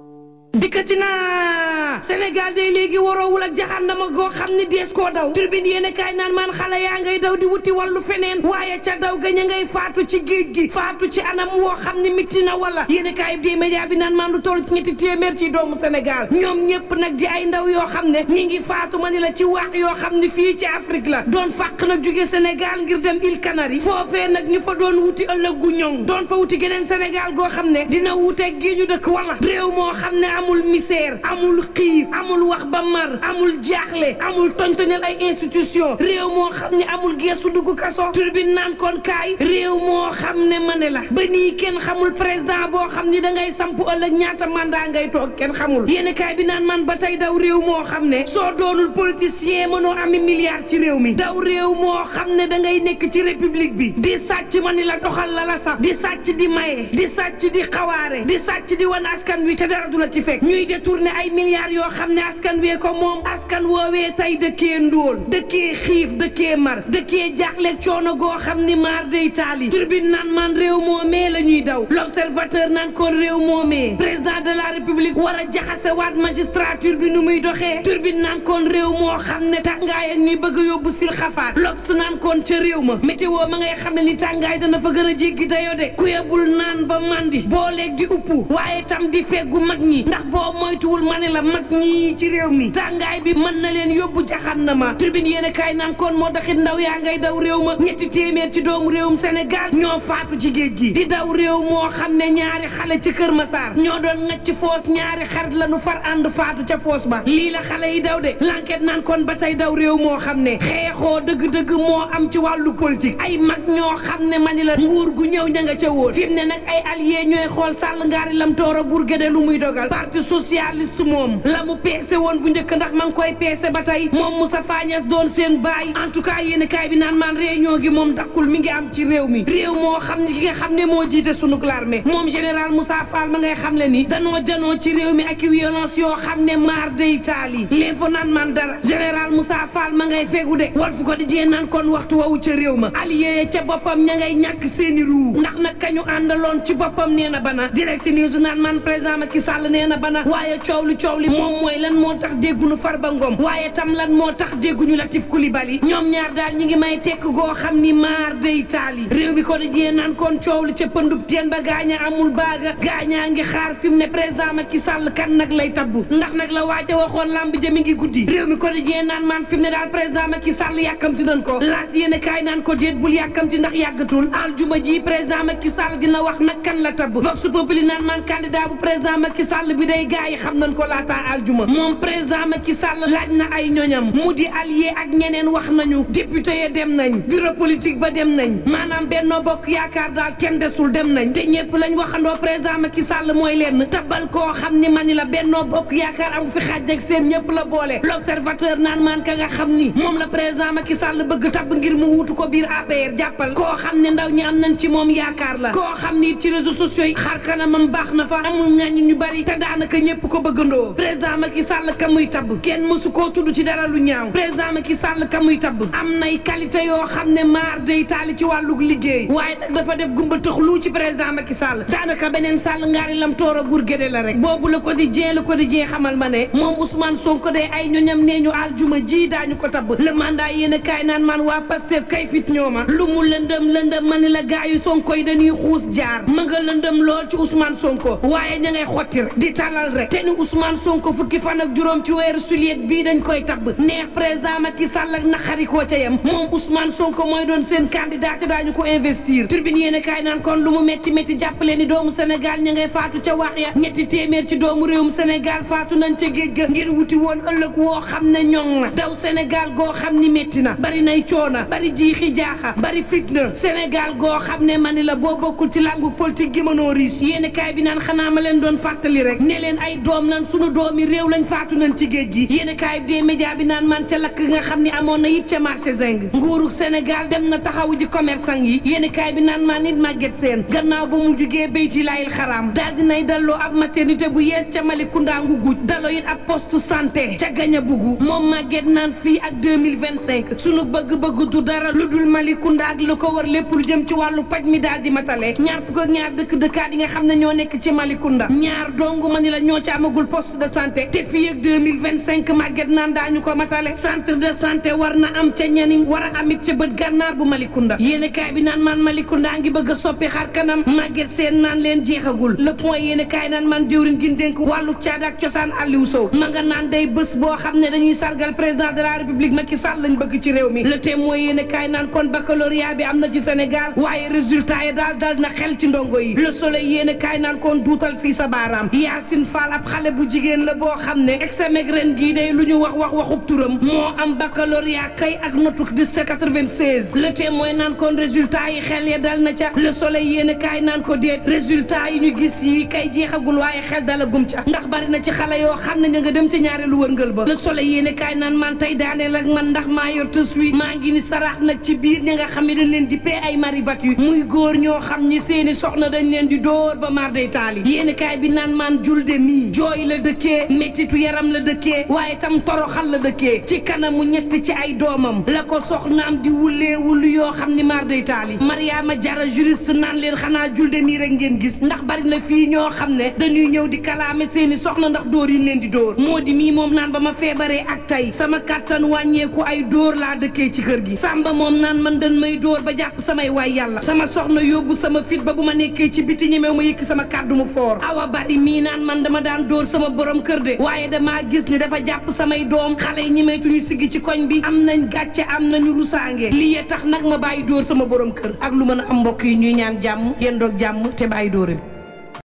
dikkati naa Sénégal day léegi waroowul ak jaxandama goo xam ni dees koo daw turbine yéen kaay naan maan xale yaa ngay daw di wuti wàllu feneen waaye ca daw ga ña ngay faatu ci géej gi faatu ci anam woo xam ni mitti na wala yéen kaay bi média bi naan maan lu toll ci ñetti téeméer ci doomu Sénégal ñoom ñëpp nag di ay ndaw yoo xam ne ñi ngi faatu ma ni la ci wax yoo xam ni fii ci Afrique la doon fàq nag jóge Sénégal ngir dem Îles Canaries foofee nag ñu fa doon wuti ëllëg gu ñoŋ doon fa wuti geneen Sénégal goo xam ne dina wuteeg gi ñu dëkk wala réew moo xam ne amul misère amul xiif amul wax ba mar amul jaaxle amul toñtoñal ay institution réew moo xam ne amul geesu dugg kaso turbine naan kon kaay réew moo xam ne ma ne la ba nii kenn xamul président boo xam ni da ngay samp ëllëg ñaata mandat ngay toog kenn xamul yéen kaay bi naan man ba tey daw réew moo xam ne soo doonul politicien mënoo ami milliard ci réew mi daw réew moo xam ne da ngay nekk ci république bi di sàcc ma ni la doxal la la sax di sàcc di maye di sàcc di xawaare di sàcc di wan askan wi te dara du la ci fekk ñuy détourné ay milliards yoo xam ne askan wee ko moom askan woowee tey dëkkee ndóol dëkkee xiif dëkkee mar dëkkee jaaxleeg coono goo xam ni maar day taali turbine naan man réew moomee la ñuy daw l'observateur naan kon réew moomee président de la république war a jaxase waat magistrature bi nu muy doxee turbine naan kon réew moo xam ne tàngaay ak ñi bëgg a yóbbu sil xafaat l'obs naan kon ca réew ma météo ma ngay xam ne ni tàngaay dana fa gën a jéggi dayo de ku yebul naan ba mandi booleeg di uppu waaye tam di feggu mag ñi ndax boo moytuwul ma ne la mag ñii ci réew mi tàngaay bi mën na leen yóbbu jaxannama turbine yéen a kaay naan kon moo taxit ndaw yaa ngay daw réew ma ñetti téeméer ci doomu réewum Sénégal ñoo faatu ci géej gi di daw réew moo xam ne ñaari xale ci Kër Massar ñoo doon ngacc foos ñaari xarit la nu far ànd faatu ca foos ba lii la xale yi daw de l'enquête naan kon ba tey daw réew moo xam ne xeexoo dëgg-dëgg moo am ci wàllu politique ay mag ñoo xam ne mani la nguur gu ñëw ña nga ca woon fi mu ne nag ay alliés ñooy xool Sall ngaari lam toora Bourguédé lu muy dogal parti socialiste moom la mu peese woon bu njëkk ndax ma ngi koy peese ba tey moom Moustapha Niasse doon seen baay en tout cas yéen kaay bi naan maan réunion gi moom dakkul mi ngi am ci réew mi réew moo xam ne ki nga xam ne moo jiite sunu l'armée moom général Moussa Fall ma ngay xam le ni danoo janoo ci réew mi ak violence yoo xam ne maar day taali l'info naan man dara général Moussa Fall ma ngay fegu de Walf Quotidien naan kon waxtu wawu ca réew ma allié ca boppam ña ngay ñàkk seeni ruu ndax nag kañu àndaloon ci boppam nee na bana direct news naan man président Macky Sall nee na bana waaye coow li moom mooy lan moo tax dégguñu Farba Ngom waaye tam lan moo tax dégguñu Latif Coulibaly ñoom ñaar daal ñi ngi may tekk goo xam ni maar day taali réew mi ko dajee naan kon coow li ca pëndub teen ba gaaña amul baaga gaañaa ngi xaar fi mu ne président Macky Sall kan nag lay tabbu ndax nag la waaja waxoon lamb ja mi ngi guddi réew mi ko dajee naan man fi mu ne daal président Macky Sall yàkkamti nañ ko laas yéene kaay naan ko déet bul yàkkamti ndax yàggatul aljuma ji président Macky Sall dina wax nag kan la tabb vox populi naan man candidat bu président Macky Sall bi day gaay yi xam nañ ko laataa aljuma moom président Macky Sall laaj na ay ñoñam mu di allié ak ñeneen wax nañu député ya dem nañ bureau politique ba dem nañ maanaam Benno Bokk Yaakaar daal kenn desul dem nañ te ñëpp lañ waxandoo président Macky Sall mooy leen tabal koo xam ni mani la Benno Bokk Yaakaar amu fi xaaj ak seen ñëpp la boole l'observateur naan maan ka nga xam ni moom la président Macky Sall bëgg tabb ngir mu wuutu ko biir APR jàppal koo xam ne ndaw ñi am nañ ci moom yaakaar la koo xam ni ci réseaux sociaux yi xar kanamam baax na fa amul ŋàññ ñu bari te daanaka ñëpp ko bëggandoo président Macky Sall ka muy tabb kenn mësu koo tudd ci dara lu ñaaw président Macky Sall ka muy tabb am nay qualité yoo xam ne maar day taali ci wàllug liggéey waaye nag dafa def gumba tëx lu ci président Macky Sall daanaka beneen Sall ngaari lam toora Bourguédé la rek boobu la Quotidien xamal ma ne moom Ousmane Sonko de ay ñoñam nee ñu aljuma ji daañu ko tabb le mandat yéen kaay naan man waa Pastef kay fit ñooma lu mu lëndëm ma ne la gaayu Sonko yi dañuy xuus jaar ma nga lëndëm lool ci Ousmane Sonko waaye ña ngay xottir di talal rek te ni Ousmane Sonko fukki fan ak juróom ci weeru juillet bii dañ koy tabb neex président Macky Sall ak naqari koo ca yem moom Ousmane Sonko mooy doon seen candidat te daañu ko investir turbine yéen kaay naan kon lu mu métti jàppale ni doomu Sénégal ña ngay faatu ca wax ya ñetti téeméer ci doomu réewum Sénégal faatu nañ ca géej ga ngir wuti woon ëllëg woo xam ne ñoŋ na daw Sénégal goo xam ni métti na bari nay coona bari jiixi jaaxa bari fitna Sénégal goo xam ne mani la boo bokkul ci langu politique gi mënoo riche yéen kaay bi naan xanaa ma leen doon fàttali rek ne leen ay doom lan sunu doomi réew lañ faatu nañ ci géej gi yéen kaay bi dee média bi naan man ca lakk nga xam ni amoon na it ca marché Zeng nguurug Sénégal dem na taxawu ji commerçant yi yéen kaay bi naan man nit Maguette Sène gannaaw ba mu jugee Beyti Layil Xaraam daal dinay dalloo ab maternité bu yees ca Malicounda Nguguj dalo it ab poste santé ca Gaña Bugu moom Maguette naan fii ak 2025 sunu bëgg-bëgg du dara lu dul Malicounda ak lu ko war lépp lu jëm ci wàllu paj mi daal di matale ñaar fukk ak ñaar dëkkaat yi nga xam ne ñoo nekk ci Malicounda ñaar dongu ma ni la ñoo ci amagul poste de santé te fii ak 2025 Maguette naan daañu ko matale centre de santé war na am ca Nianing war a amit ca bët gànnaar bu Malicounda yéene kaay bi naan man Malicounda ngi bëgg a soppi xar kanam Maguette seen naan leen jeexagul le point yéene kaay naan man jëwriñ gi dénk wàllu caada ak cosaan Aliou Sow ma nga naan day bés boo xam ne dañuy sargal président de la république Macky Sall lañ bëgg ci réew mi le témoin yéene kaay naan kon baccalauréat bi am na ci Sénégal waaye résultat yi daal dal na xel ci ndongo yi le soleil yéene kaay naan kon duutal fii sa baaraam Yacine Fall ab xale bu jigéen la boo xam ne examen ren gii day lu ñu waxub turam moo am baccalauréat kay ak notu 1796 le témoin naan kon résultat yi xel ya dal na ca le soleil yéene kaay naan ko déet résultat yi ñu gis yi kay jeexagul waaye xel dalagum ca ndax bari na ci xale yoo xam ne ña nga dem ca ñaareelu wërngël ba le soleil yéene kaay naan man tey daaneel ak man ndax maa yor tës wi maa ngi ni saraax nag ci biir ña nga xam ne dañ leen di pee ay mari battu muy góor ñoo xam ñi seeni soxna dañ leen di dóor ba mar day taali yéene kaay bi naan man julde mii jooy la dëkkee mettitu yaram la dëkkee waaye tam toroxal la dëkkee ci kanamu ñett ci ay doomam la ko soxnaam di wulee wulu yoo xam ni mar day taali Mariama Jara juriste naan leen xanaa julde mii rek ngeen gis ndax bari na fii ñoo xam ne dañuy ñëw di kalaame seeni soxna ndax dóor yi leen di dóor moo di mii moom naan ba ma feebaree ak tey sama kàttan wàññeeku ay dóor laa dëkkee ci kër gi Samba moom naan man dañ may dóor ba jàpp samay waay yàlla sama soxna yóbbu sama fit ba bu ma nekkee ci biti ñemew ma yëkki sama kàddu mu foor Awa Bari mii naan man dama daan dóor sama borom kër de waaye damaa gis ni dafa jàpp samay doom xale yi ñemeetuñu siggi ci koñ bi am nañ gàcce am nañu rusaange lii tax nag ma bàyyi dóor sama borom kër ak lu mën a am mbokk yi ñuy ñaan jàmm yéen doog jàmm te bàyyi dóore bi